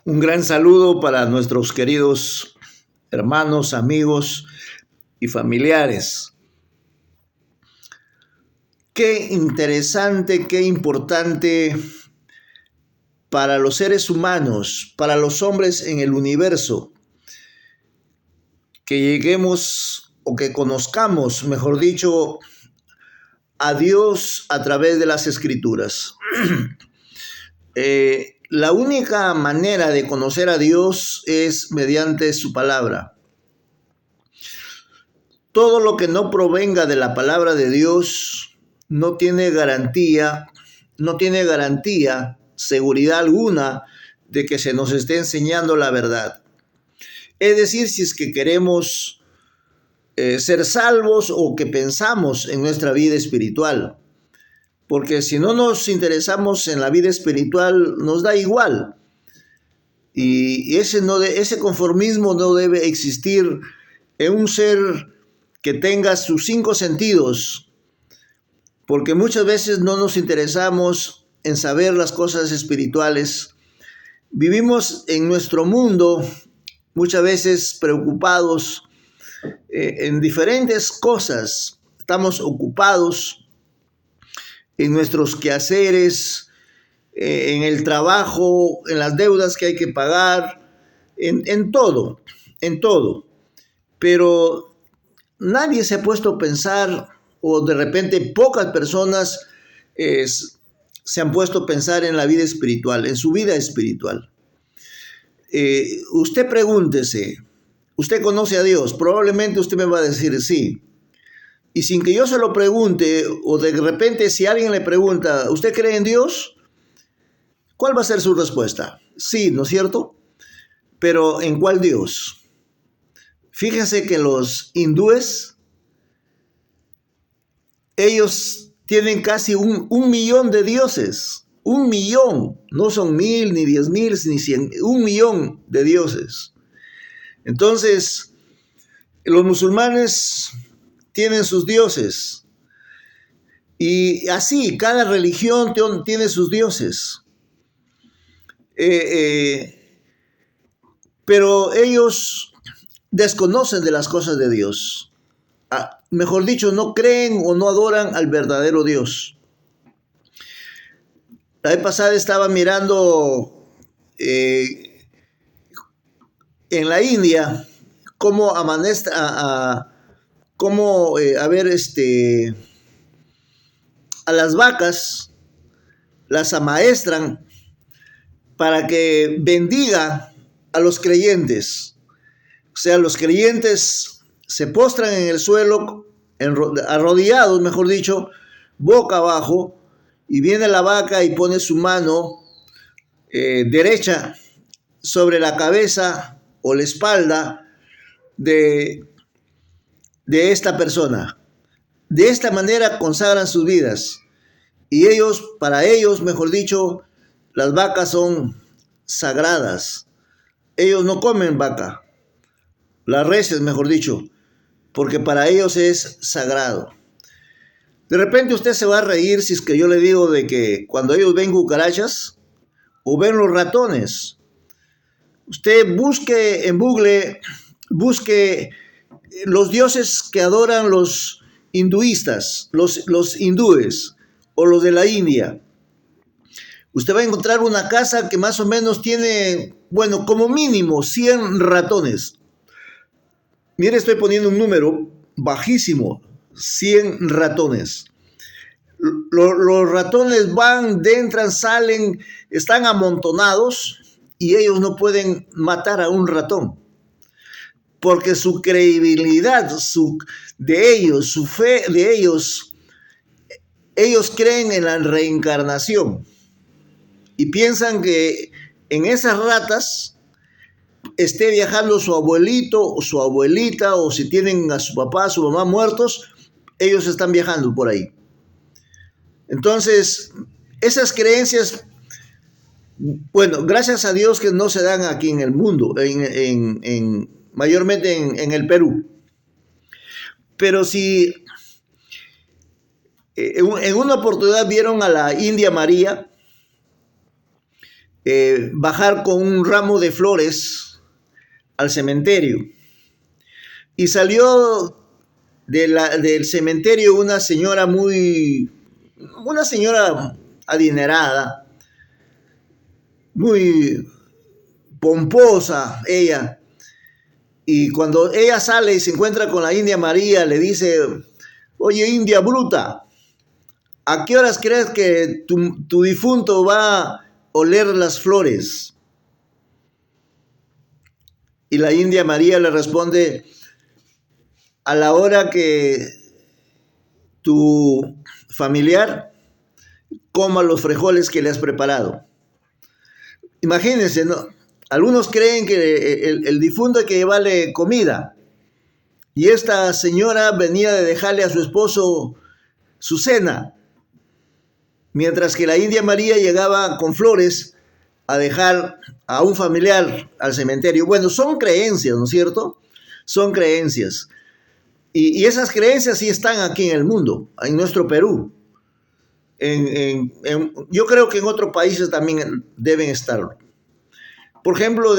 Un gran saludo para nuestros queridos hermanos, amigos y familiares. Qué interesante, qué importante para los seres humanos, para los hombres en el universo, que lleguemos o que conozcamos, mejor dicho, a Dios a través de las Escrituras. La única manera de conocer a Dios es mediante su palabra. Todo lo que no provenga de la palabra de Dios no tiene garantía, seguridad alguna de que se nos esté enseñando la verdad. Es decir, si es que queremos ser salvos o que pensamos en nuestra vida espiritual. Porque si no nos interesamos en la vida espiritual, nos da igual. Y ese conformismo no debe existir en un ser que tenga sus 5 sentidos. Porque muchas veces no nos interesamos en saber las cosas espirituales. Vivimos en nuestro mundo muchas veces preocupados en diferentes cosas. Estamos ocupados en nuestros quehaceres, en el trabajo, en las deudas que hay que pagar, en todo. Pero nadie se ha puesto a pensar, o de repente pocas personas se han puesto a pensar en la vida espiritual, en su vida espiritual. Usted pregúntese, ¿usted conoce a Dios? Probablemente usted me va a decir sí. Y sin que yo se lo pregunte, o de repente si alguien le pregunta, ¿usted cree en Dios? ¿Cuál va a ser su respuesta? Sí, ¿no es cierto? Pero ¿en cuál Dios? Fíjense que los hindúes, ellos tienen casi un millón de dioses. 1 millón, no son 1000, ni 10,000, ni 100, 1 millón de dioses. Entonces, los musulmanes tienen sus dioses. Y así, cada religión tiene sus dioses. Pero ellos desconocen de las cosas de Dios. Mejor dicho, no creen o no adoran al verdadero Dios. La vez pasada estaba mirando en la India cómo a las vacas las amaestran para que bendiga a los creyentes. O sea, los creyentes se postran en el suelo, arrodillados, mejor dicho, boca abajo, y viene la vaca y pone su mano derecha sobre la cabeza o la espalda de esta persona. De esta manera consagran sus vidas. Y para ellos, mejor dicho, las vacas son sagradas. Ellos no comen vaca, las reses, mejor dicho, porque para ellos es sagrado. De repente usted se va a reír si es que yo le digo de que cuando ellos ven cucarachas o ven los ratones, usted busque en Google, busque los dioses que adoran los hinduistas, los hindúes o los de la India. Usted va a encontrar una casa que más o menos tiene, bueno, como mínimo 100 ratones. Mire, estoy poniendo un número bajísimo, 100 ratones. Los ratones van, entran, salen, están amontonados y ellos no pueden matar a un ratón. Porque su credibilidad, su fe de ellos creen en la reencarnación. Y piensan que en esas ratas esté viajando su abuelito o su abuelita, o si tienen a su papá, a su mamá muertos, ellos están viajando por ahí. Entonces, esas creencias, bueno, gracias a Dios que no se dan aquí en el mundo, mayormente en el Perú. Pero si en una oportunidad vieron a la India María, bajar con un ramo de flores al cementerio. Y salió del cementerio una señora adinerada, muy pomposa ella. Y cuando ella sale y se encuentra con la India María, le dice: oye, India bruta, ¿a qué horas crees que tu difunto va a oler las flores? Y la India María le responde: a la hora que tu familiar coma los frijoles que le has preparado. Imagínense, ¿no? Algunos creen que el difunto hay que llevarle comida. Y esta señora venía de dejarle a su esposo su cena, mientras que la India María llegaba con flores a dejar a un familiar al cementerio. Bueno, son creencias, ¿no es cierto? Son creencias. Y esas creencias sí están aquí en el mundo, en nuestro Perú. Yo creo que en otros países también deben estarlo. Por ejemplo,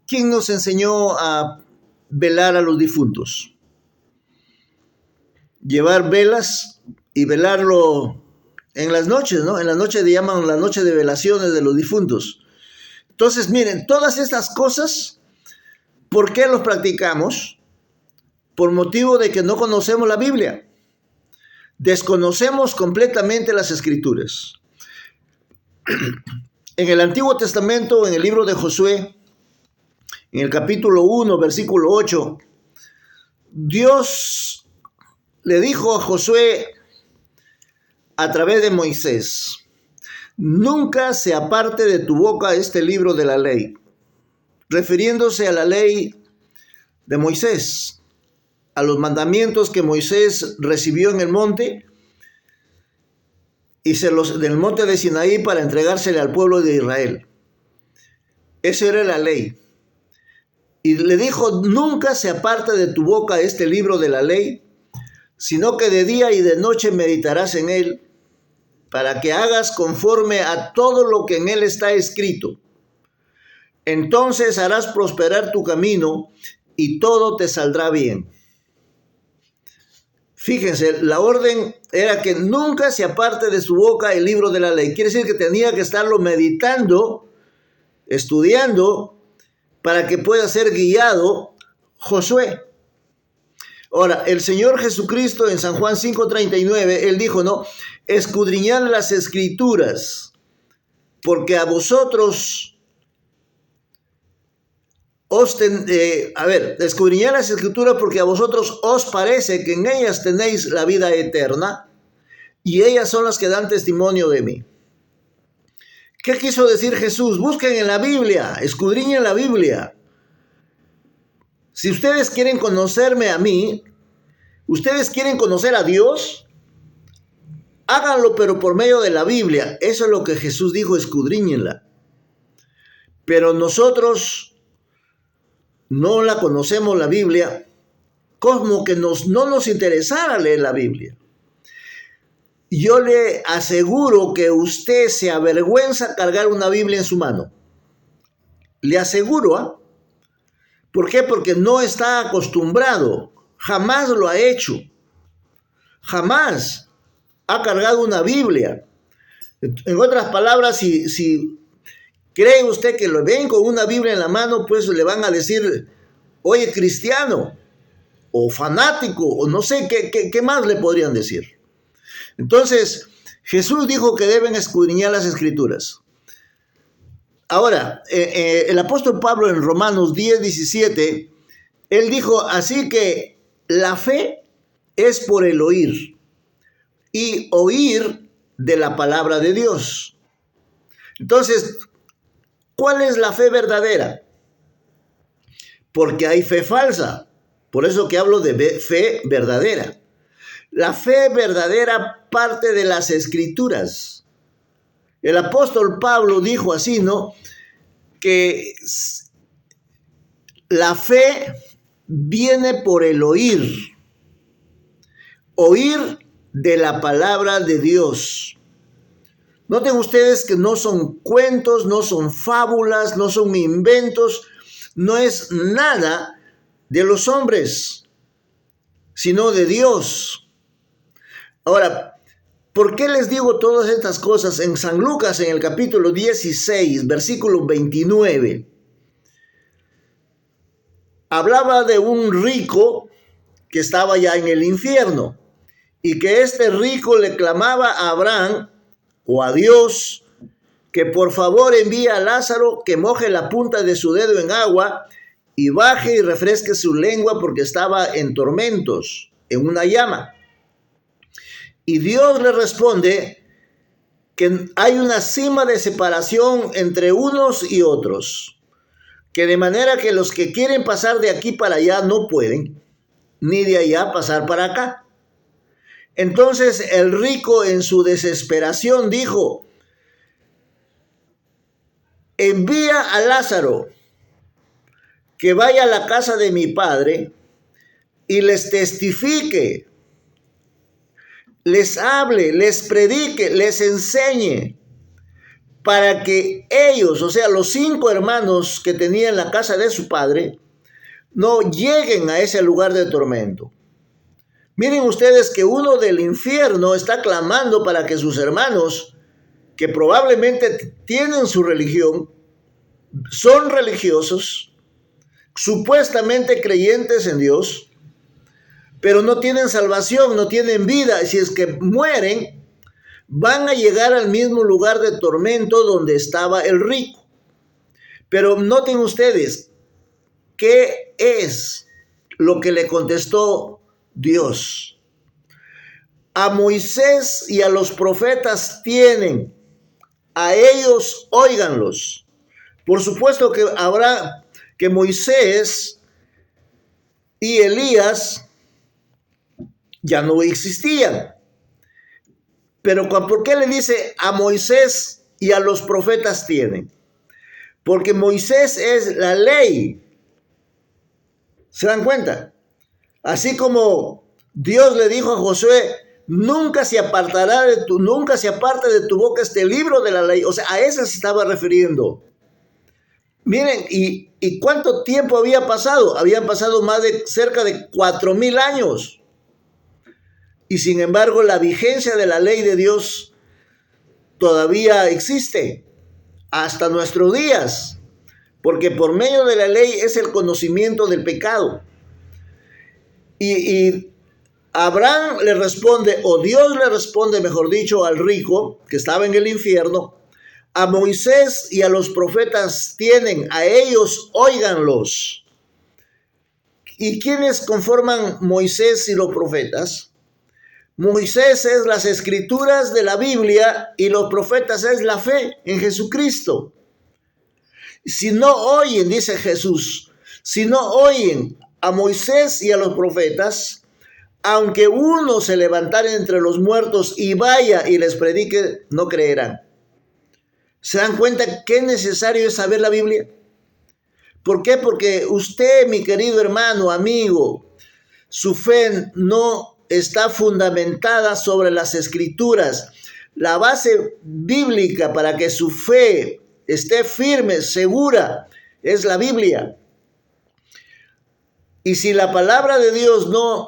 ¿quién nos enseñó a velar a los difuntos? Llevar velas y velarlo en las noches, ¿no? En las noches le llaman la noche de velaciones de los difuntos. Entonces, miren, todas estas cosas, ¿por qué los practicamos? Por motivo de que no conocemos la Biblia. Desconocemos completamente las Escrituras. En el Antiguo Testamento, en el libro de Josué, en el capítulo 1, versículo 8, Dios le dijo a Josué a través de Moisés: nunca se aparte de tu boca este libro de la ley, refiriéndose a la ley de Moisés, a los mandamientos que Moisés recibió en el monte, y del monte de Sinaí para entregársele al pueblo de Israel. Esa era la ley. Y le dijo: nunca se aparte de tu boca este libro de la ley, sino que de día y de noche meditarás en él, para que hagas conforme a todo lo que en él está escrito. Entonces harás prosperar tu camino y todo te saldrá bien. Fíjense, la orden era que nunca se aparte de su boca el libro de la ley. Quiere decir que tenía que estarlo meditando, estudiando, para que pueda ser guiado Josué. Ahora, el Señor Jesucristo en San Juan 5:39, Él dijo, ¿no? Escudriñad las Escrituras, porque a vosotros escudriñad las Escrituras porque a vosotros os parece que en ellas tenéis la vida eterna, y ellas son las que dan testimonio de mí. ¿Qué quiso decir Jesús? Busquen en la Biblia, escudriñen la Biblia. Si ustedes quieren conocerme a mí, ustedes quieren conocer a Dios, háganlo, pero por medio de la Biblia. Eso es lo que Jesús dijo, escudriñenla. Pero nosotros no la conocemos, la Biblia, como que no nos interesara leer la Biblia. Yo le aseguro que usted se avergüenza cargar una Biblia en su mano. Le aseguro, ¿ah? ¿Por qué? Porque no está acostumbrado, jamás lo ha hecho, jamás ha cargado una Biblia. En otras palabras, si cree usted que lo ven con una Biblia en la mano, pues le van a decir, oye, cristiano, o fanático, o no sé qué más le podrían decir. Entonces, Jesús dijo que deben escudriñar las Escrituras. Ahora, el apóstol Pablo en Romanos 10:17, él dijo, así que la fe es por el oír, y oír de la palabra de Dios. Entonces, ¿cuál es la fe verdadera? Porque hay fe falsa. Por eso que hablo de fe verdadera. La fe verdadera parte de las Escrituras. El apóstol Pablo dijo así, ¿no? Que la fe viene por el oír. Oír de la palabra de Dios. Noten ustedes que no son cuentos, no son fábulas, no son inventos, no es nada de los hombres, sino de Dios. Ahora, ¿por qué les digo todas estas cosas? En San Lucas, en el capítulo 16, versículo 29, hablaba de un rico que estaba ya en el infierno y que este rico le clamaba a Abraham o a Dios que por favor envíe a Lázaro que moje la punta de su dedo en agua y baje y refresque su lengua porque estaba en tormentos, en una llama. Y Dios le responde que hay una cima de separación entre unos y otros, que de manera que los que quieren pasar de aquí para allá no pueden, ni de allá pasar para acá. Entonces el rico en su desesperación dijo, envía a Lázaro que vaya a la casa de mi padre y les testifique, les hable, les predique, les enseñe, para que ellos, o sea, los 5 hermanos que tenían la casa de su padre, no lleguen a ese lugar de tormento. Miren ustedes que uno del infierno está clamando para que sus hermanos, que probablemente tienen su religión, son religiosos, supuestamente creyentes en Dios, pero no tienen salvación, no tienen vida. Si es que mueren, van a llegar al mismo lugar de tormento donde estaba el rico. Pero noten ustedes, ¿qué es lo que le contestó Dios? A Moisés y a los profetas tienen, a ellos óiganlos. Por supuesto que habrá que Moisés y Elías ya no existían. Pero ¿por qué le dice a Moisés y a los profetas tienen? Porque Moisés es la ley. ¿Se dan cuenta? Así como Dios le dijo a Josué, nunca se aparte de tu boca este libro de la ley. O sea, a eso se estaba refiriendo. Miren, ¿y cuánto tiempo había pasado? Habían pasado cerca de 4,000 años. Y sin embargo, la vigencia de la ley de Dios todavía existe hasta nuestros días. Porque por medio de la ley es el conocimiento del pecado. Y Abraham le responde, o Dios le responde, mejor dicho, al rico que estaba en el infierno, a Moisés y a los profetas tienen, a ellos óiganlos. ¿Y quiénes conforman Moisés y los profetas? Moisés es las escrituras de la Biblia y los profetas es la fe en Jesucristo. Si no oyen, dice Jesús, si no oyen a Moisés y a los profetas, aunque uno se levantara entre los muertos y vaya y les predique, no creerán. ¿Se dan cuenta qué necesario es saber la Biblia? ¿Por qué? Porque usted, mi querido hermano, amigo, su fe no está fundamentada sobre las escrituras. La base bíblica para que su fe esté firme, segura, es la Biblia. Y si la palabra de Dios no